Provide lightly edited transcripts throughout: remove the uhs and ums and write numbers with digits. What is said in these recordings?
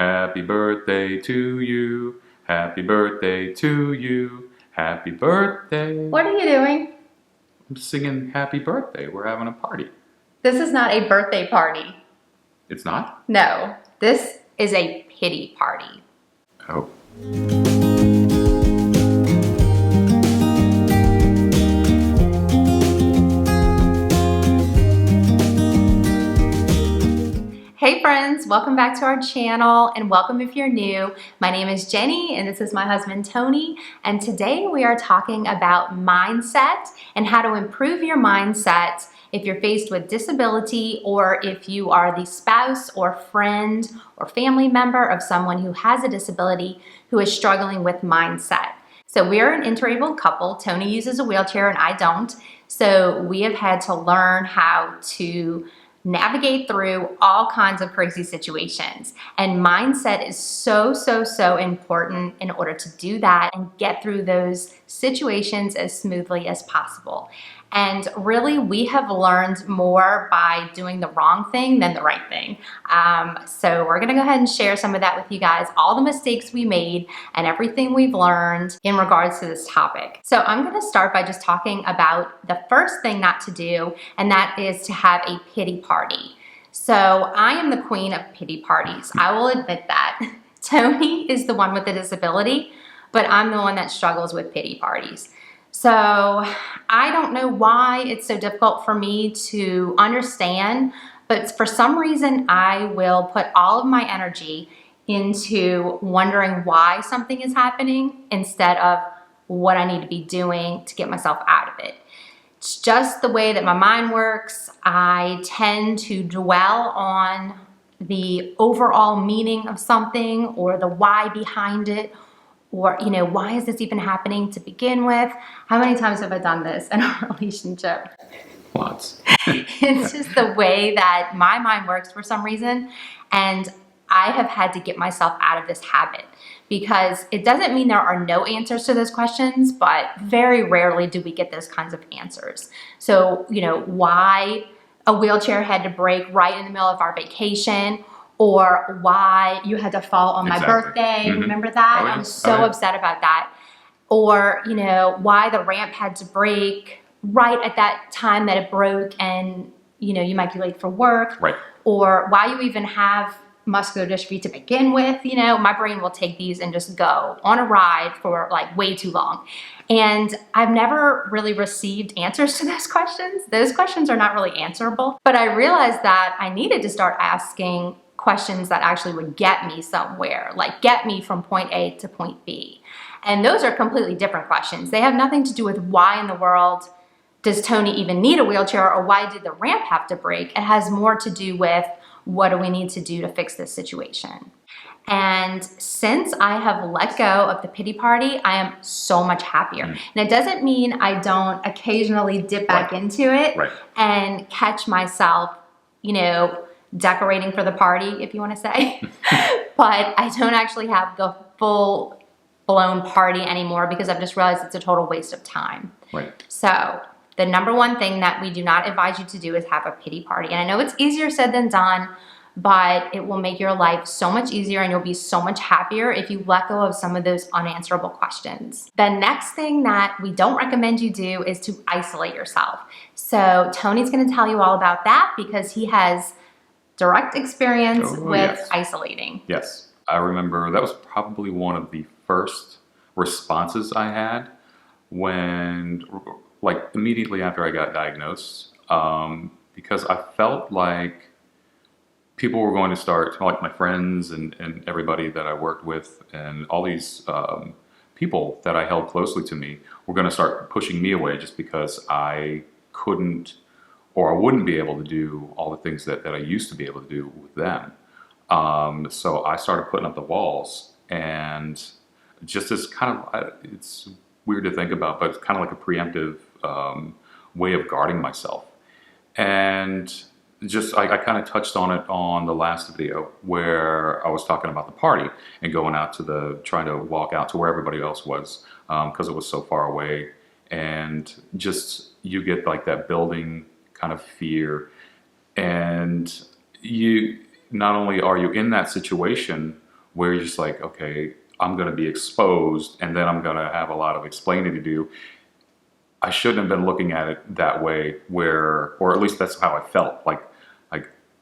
Happy birthday to you. Happy birthday to you. Happy birthday. What are you doing? I'm singing happy birthday. We're having a party. This is not a birthday party. It's not? No, this is a pity party. Oh. Hey friends, welcome back to our channel and welcome if you're new. My name is Jenny and this is my husband Tony, and today we are talking about mindset and how to improve your mindset if you're faced with disability or if you are the spouse or friend or family member of someone who has a disability who is struggling with mindset. So we're an interabled couple. Tony uses a wheelchair and I don't. So we have had to learn how to navigate through all kinds of crazy situations. And mindset is so important in order to do that and get through those situations as smoothly as possible. And really, we have learned more by doing the wrong thing than the right thing. So we're gonna go ahead and share some of that with you guys, all the mistakes we made and everything we've learned in regards to this topic. So I'm gonna start by just talking about the first thing not to do, and that is to have a pity party. So I am the queen of pity parties. I will admit that. Tony is the one with the disability, but I'm the one that struggles with pity parties. So I don't know why it's so difficult for me to understand, but for some reason I will put all of my energy into wondering why something is happening instead of what I need to be doing to get myself out of it. It's just the way that my mind works. I tend to dwell on the overall meaning of something or the why behind it. Or, why is this even happening to begin with? How many times have I done this in a relationship? Lots. It's just the way that my mind works for some reason. And I have had to get myself out of this habit because it doesn't mean there are no answers to those questions, but very rarely do we get those kinds of answers. So, why a wheelchair had to break right in the middle of our vacation, or why you had to fall on my birthday. Mm-hmm. Remember that? Oh, yeah. I was so upset about that. Or, why the ramp had to break right at that time that it broke and, you might be late for work. Right. Or why you even have muscular dystrophy to begin with. My brain will take these and just go on a ride for like way too long. And I've never really received answers to those questions. Those questions are not really answerable. But I realized that I needed to start asking questions that actually would get me somewhere, like get me from point A to point B. And those are completely different questions. They have nothing to do with why in the world does Tony even need a wheelchair or why did the ramp have to break. It has more to do with what do we need to do to fix this situation. And since I have let go of the pity party, I am so much happier. And it doesn't mean I don't occasionally dip back into it and catch myself, decorating for the party, if you want to say. But I don't actually have the full-blown party anymore because I've just realized it's a total waste of time. Right. So the number one thing that we do not advise you to do is have a pity party. And I know it's easier said than done, but it will make your life so much easier and you'll be so much happier if you let go of some of those unanswerable questions. The next thing that we don't recommend you do is to isolate yourself. So Tony's going to tell you all about that because he has direct experience with isolating. Yes. I remember that was probably one of the first responses I had when, like, immediately after I got diagnosed, because I felt like people were going to start, like my friends and everybody that I worked with and all these people that I held closely to me were going to start pushing me away just because I couldn't or I wouldn't be able to do all the things that I used to be able to do with them. So I started putting up the walls, and just as kind of, it's weird to think about, but it's kind of like a preemptive way of guarding myself. And just, I kind of touched on it on the last video where I was talking about the party and going out to trying to walk out to where everybody else was because it was so far away. And just, you get like that building kind of fear, and you not only are you in that situation where you're just like, okay, I'm going to be exposed and then I'm going to have a lot of explaining to do. I shouldn't have been looking at it that way, where, or at least that's how I felt. Like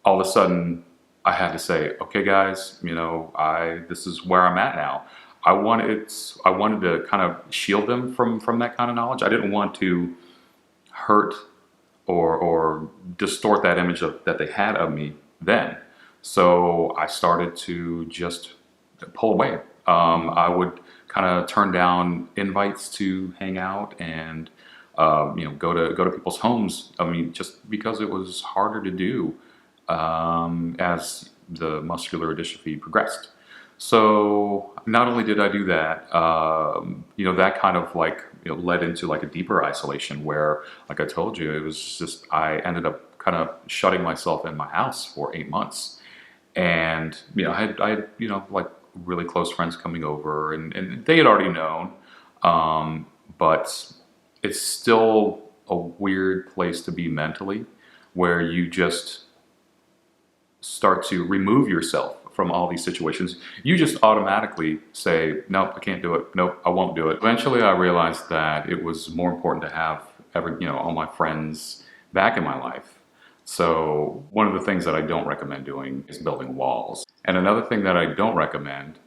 all of a sudden I had to say, okay, guys, this is where I'm at now. I wanted to kind of shield them from that kind of knowledge. I didn't want to hurt or distort that image that they had of me then. So I started to just pull away. I would kind of turn down invites to hang out and go to people's homes. I mean, just because it was harder to do as the muscular dystrophy progressed. So not only did I do that, that kind of led into like a deeper isolation where, like I told you, it was just I ended up kind of shutting myself in my house for 8 months, and I had like really close friends coming over, and they had already known, but it's still a weird place to be mentally, where you just start to remove yourself from all these situations. You just automatically say, nope, I can't do it. Nope, I won't do it. Eventually I realized that it was more important to have all my friends back in my life. So one of the things that I don't recommend doing is building walls. And another thing that I don't recommend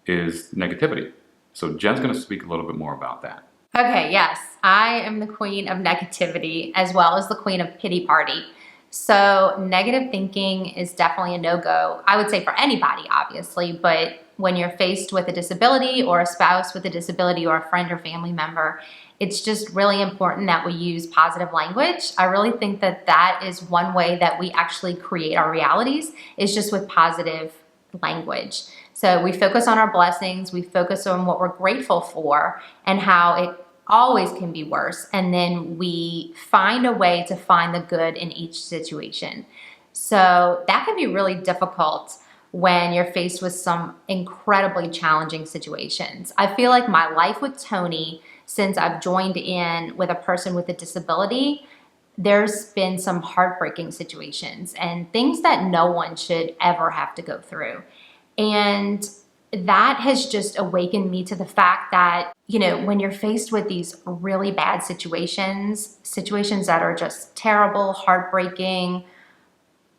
is negativity. So Jen's going to speak a little bit more about that. Okay, yes, I am the queen of negativity as well as the queen of pity party. So negative thinking is definitely a no-go. I would say for anybody, obviously, but when you're faced with a disability or a spouse with a disability or a friend or family member, it's just really important that we use positive language. I really think that that is one way that we actually create our realities, is just with positive language. So we focus on our blessings, we focus on what we're grateful for and how it always can be worse. And then we find a way to find the good in each situation. So that can be really difficult when you're faced with some incredibly challenging situations. I feel like my life with Tony, since I've joined in with a person with a disability, there's been some heartbreaking situations and things that no one should ever have to go through. And that has just awakened me to the fact that, when you're faced with these really bad situations that are just terrible, heartbreaking,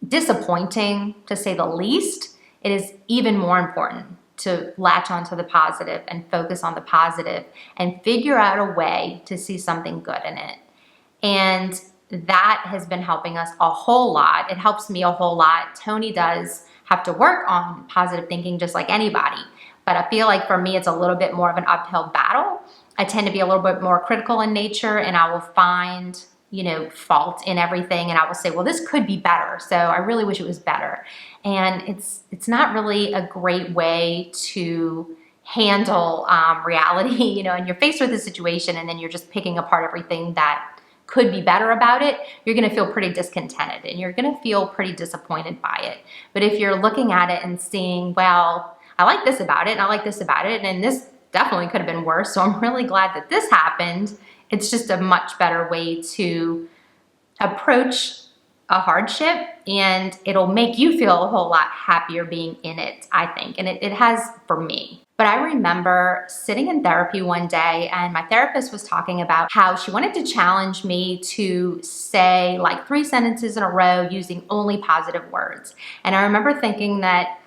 disappointing, to say the least, it is even more important to latch onto the positive and focus on the positive and figure out a way to see something good in it. And that has been helping us a whole lot. It helps me a whole lot. Tony does have to work on positive thinking just like anybody. But I feel like for me, it's a little bit more of an uphill battle. I tend to be a little bit more critical in nature, and I will find, fault in everything. And I will say, well, this could be better. So I really wish it was better. And it's not really a great way to handle reality, and you're faced with a situation and then you're just picking apart everything that could be better about it. You're going to feel pretty discontented and you're going to feel pretty disappointed by it. But if you're looking at it and seeing, well, I like this about it, and I like this about it, and this definitely could have been worse, so I'm really glad that this happened. It's just a much better way to approach a hardship, and it'll make you feel a whole lot happier being in it, I think, and it has for me. But I remember sitting in therapy one day, and my therapist was talking about how she wanted to challenge me to say like 3 sentences in a row using only positive words. And I remember thinking that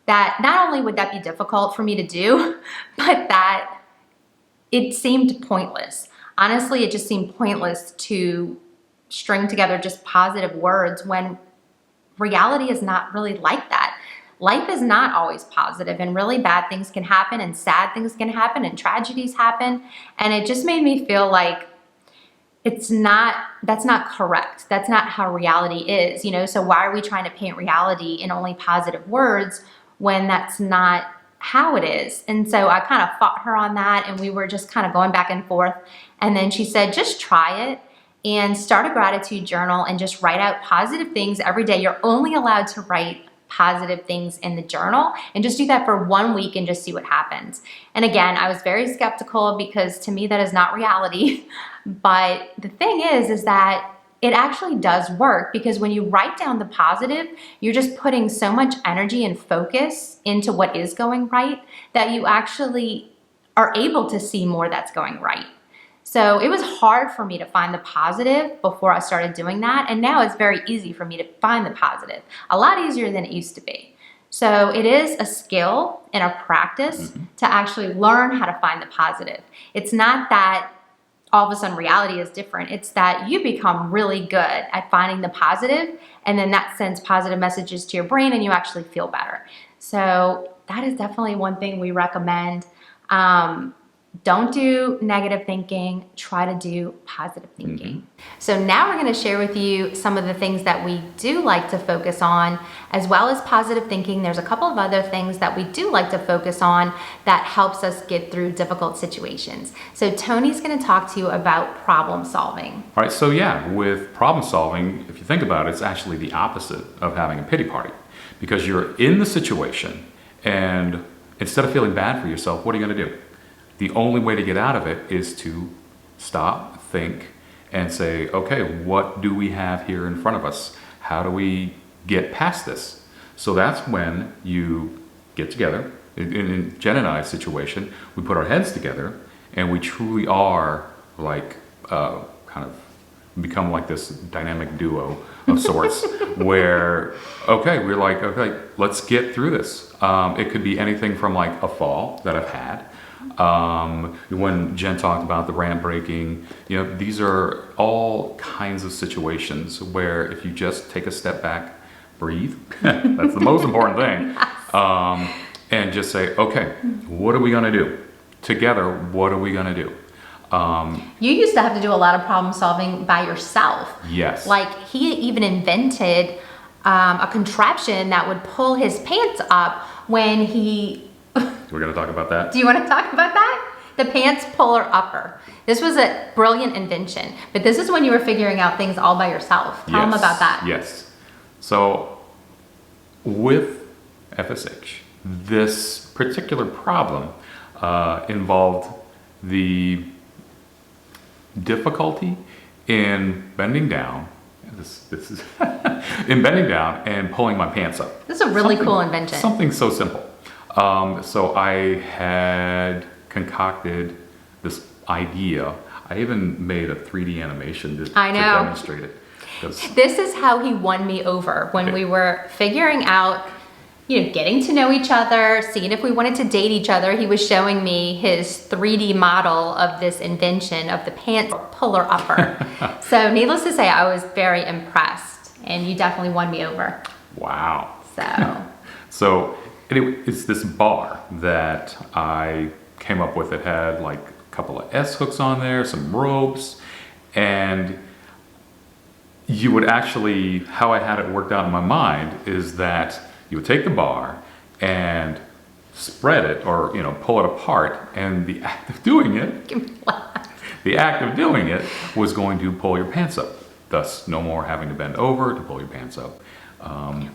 not only would that be difficult for me to do, but that it seemed pointless. Honestly, it just seemed pointless to string together just positive words when reality is not really like that. Life is not always positive, and really bad things can happen, and sad things can happen, and tragedies happen. And it just made me feel like that's not correct. That's not how reality is, so why are we trying to paint reality in only positive words when that's not how it is? And so I kind of fought her on that, and we were just kind of going back and forth. And then she said, just try it and start a gratitude journal and just write out positive things every day. You're only allowed to write positive things in the journal, and just do that for 1 week and just see what happens. And again, I was very skeptical because to me that is not reality. But the thing is that it actually does work, because when you write down the positive, you're just putting so much energy and focus into what is going right that you actually are able to see more that's going right. So it was hard for me to find the positive before I started doing that. And now it's very easy for me to find the positive, a lot easier than it used to be. So it is a skill and a practice to actually learn how to find the positive. It's not that all of a sudden reality is different. It's that you become really good at finding the positive, and then that sends positive messages to your brain and you actually feel better. So that is definitely one thing we recommend. Don't do negative thinking, try to do positive thinking. So now we're going to share with you some of the things that we do like to focus on, as well as positive thinking. There's a couple of other things that we do like to focus on that helps us get through difficult situations. So Tony's going to talk to you about problem solving. All right, so yeah, with problem solving, if you think about it, it's actually the opposite of having a pity party, because you're in the situation and instead of feeling bad for yourself, what are you going to do? The only way to get out of it is to stop, think, and say, okay, what do we have here in front of us? How do we get past this? So that's when you get together. In Jen and I's situation, we put our heads together and we truly are like kind of become like this dynamic duo of sorts where, okay, we're like, okay, let's get through this. It could be anything from like a fall that I've had. When Jen talked about the ramp breaking, you know, these are all kinds of situations where if you just take a step back, breathe, that's the most important thing, and just say, okay, what are we going to do? Together, what are we going to do? You used to have to do a lot of problem solving by yourself. Yes. Like he even invented a contraption that would pull his pants up when he... We're going to talk about that. Do you want to talk about that? The pants puller upper. This was a brilliant invention, but this is when you were figuring out things all by yourself. Tell them about that. Yes. So with FSH, this particular problem involved the difficulty in bending down. This is in bending down and pulling my pants up. This is a really cool invention. Something so simple. So I had concocted this idea. I even made a 3D animation to demonstrate it. This is how he won me over when we were figuring out, you know, getting to know each other, seeing if we wanted to date each other. He was showing me his 3D model of this invention of the pants puller upper. So needless to say, I was very impressed, and you definitely won me over. Wow. So it's this bar that I came up with. It had like a couple of S hooks on there, some ropes, and you would actually, how I had it worked out in my mind is that you would take the bar and spread it, or, you know, pull it apart, and the act of doing it, was going to pull your pants up. Thus, no more having to bend over to pull your pants up.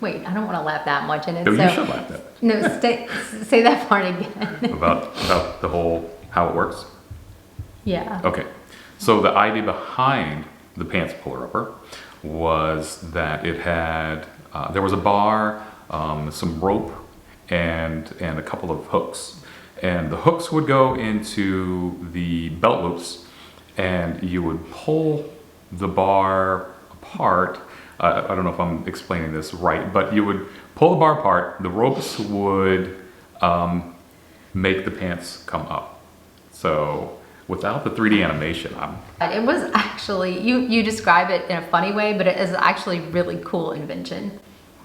Wait, I don't want to laugh that much in it. No, you should laugh that. No, say that part again. about the whole, how it works? Yeah. Okay. So the idea behind the pants puller upper was that it had, there was a bar, some rope, and a couple of hooks. And the hooks would go into the belt loops, and you would pull the bar apart. I don't know if I'm explaining this right, but you would pull the bar apart, the ropes would make the pants come up. So without the 3D animation, it was actually, you describe it in a funny way, but it is actually really cool invention.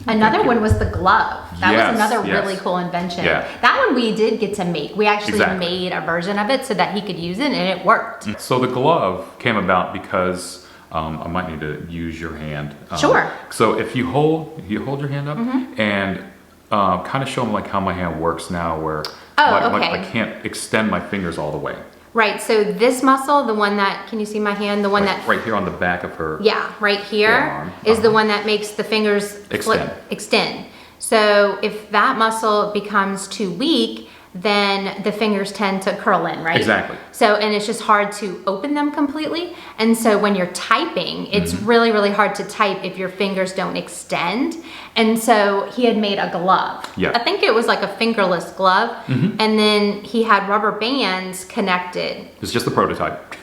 Another one was the glove. That was another really cool invention. Yeah. That one we did get to make. We actually made a version of it so that he could use it, and it worked. So the glove came about because I might need to use your hand. Sure. So if you hold your hand up and kind of show them like how my hand works now, where I can't extend my fingers all the way. Right, so this muscle, the one that, can you see my hand? The one that... Right here on the back of her... Yeah, right here is the one that makes the fingers extend. So if that muscle becomes too weak, then the fingers tend to curl in, right? Exactly. So, and it's just hard to open them completely. And so when you're typing, it's really, really hard to type if your fingers don't extend. And so he had made a glove. Yeah. I think it was like a fingerless glove. And then he had rubber bands connected. It's just a prototype.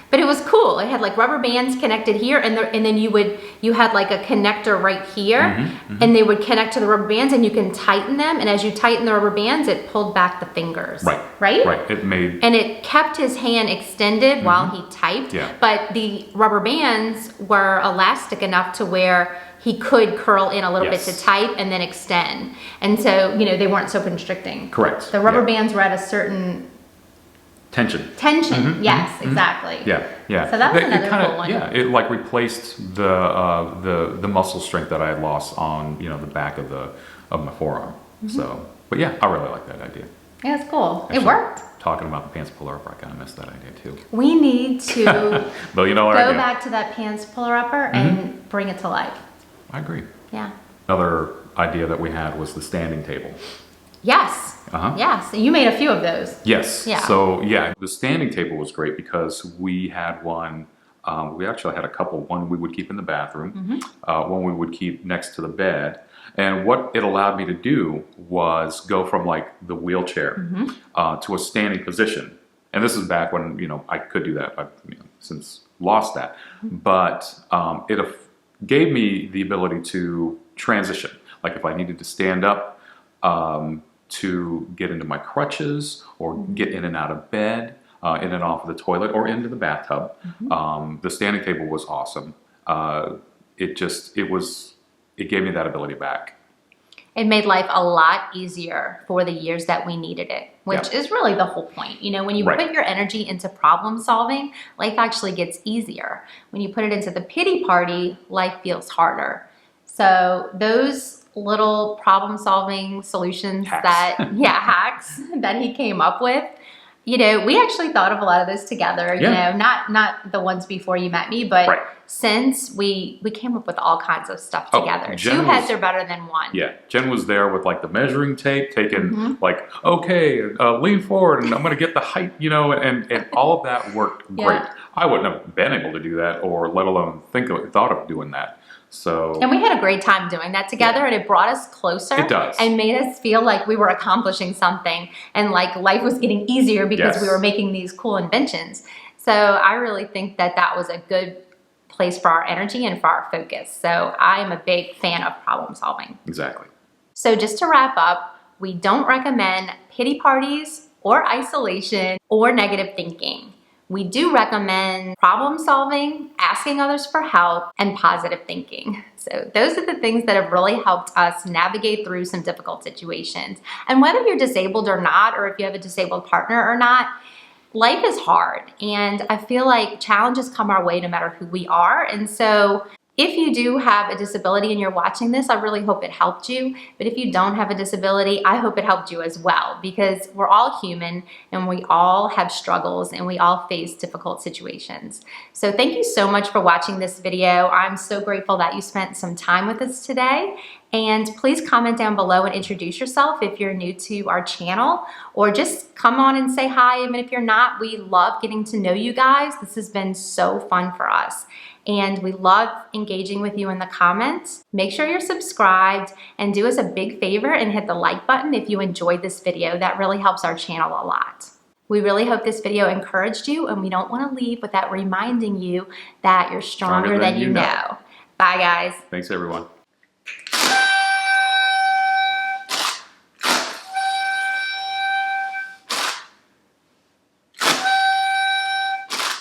But it was cool. It had like rubber bands connected here, and then you had like a connector right here, and they would connect to the rubber bands, and you can tighten them. And as you tighten the rubber bands, it pulled back the fingers. Right. Right. Right. And it kept his hand extended while he typed. Yeah. But the rubber bands were elastic enough to where he could curl in a little bit to type and then extend. And so, you know, they weren't so constricting. Correct. The rubber bands were at a certain tension. Yes, exactly. Yeah, yeah. So that was another kinda, cool one. Yeah, it like replaced the muscle strength that I had lost on, you know, the back of my forearm. So, but yeah, I really like that idea. Yeah, it's cool. Actually, it worked. Talking about the pants puller upper, I kind of missed that idea too. We need to $1 go idea. back to that pants puller upper and bring it to life. I agree. Yeah. Another idea that we had was the standing table. Yes. Yes. You made a few of those. Yes. Yeah. So yeah, the standing table was great because we had one. We actually had a couple. One we would keep in the bathroom. One we would keep next to the bed. And what it allowed me to do was go from like the wheelchair to a standing position. And this is back when, you know, I could do that. I've since lost that. But it gave me the ability to transition. Like if I needed to stand up to get into my crutches or get in and out of bed, in and off of the toilet or into the bathtub. The standing table was awesome. It gave me that ability back. It made life a lot easier for the years that we needed it, which is really the whole point. You know, when you put your energy into problem solving, life actually gets easier. When you put it into the pity party, life feels harder. So those little problem solving solutions hacks that he came up with, you know, we actually thought of a lot of those together, you know, not the ones before you met me, but since we came up with all kinds of stuff together. Two heads are better than one. Yeah, Jen was there with like the measuring tape, taking like, okay, lean forward and I'm going to get the height, you know, and all of that worked great. I wouldn't have been able to do that or let alone thought of doing that. So, and we had a great time doing that together, and it brought us closer. It does. And made us feel like we were accomplishing something, and like life was getting easier because we were making these cool inventions. So I really think that that was a good place for our energy and for our focus. So I am a big fan of problem solving. Exactly. So just to wrap up, we don't recommend pity parties or isolation or negative thinking. We do recommend problem solving, asking others for help, and positive thinking. So those are the things that have really helped us navigate through some difficult situations. And whether you're disabled or not, or if you have a disabled partner or not, life is hard. And I feel like challenges come our way no matter who we are. And so if you do have a disability and you're watching this, I really hope it helped you. But if you don't have a disability, I hope it helped you as well, because we're all human and we all have struggles and we all face difficult situations. So thank you so much for watching this video. I'm so grateful that you spent some time with us today. And please comment down below and introduce yourself if you're new to our channel, or just come on and say hi. Even if you're not, we love getting to know you guys. This has been so fun for us. And we love engaging with you in the comments. Make sure you're subscribed and do us a big favor and hit the like button if you enjoyed this video. That really helps our channel a lot. We really hope this video encouraged you, and we don't want to leave without reminding you that you're stronger than you know. Bye, guys. Thanks, everyone.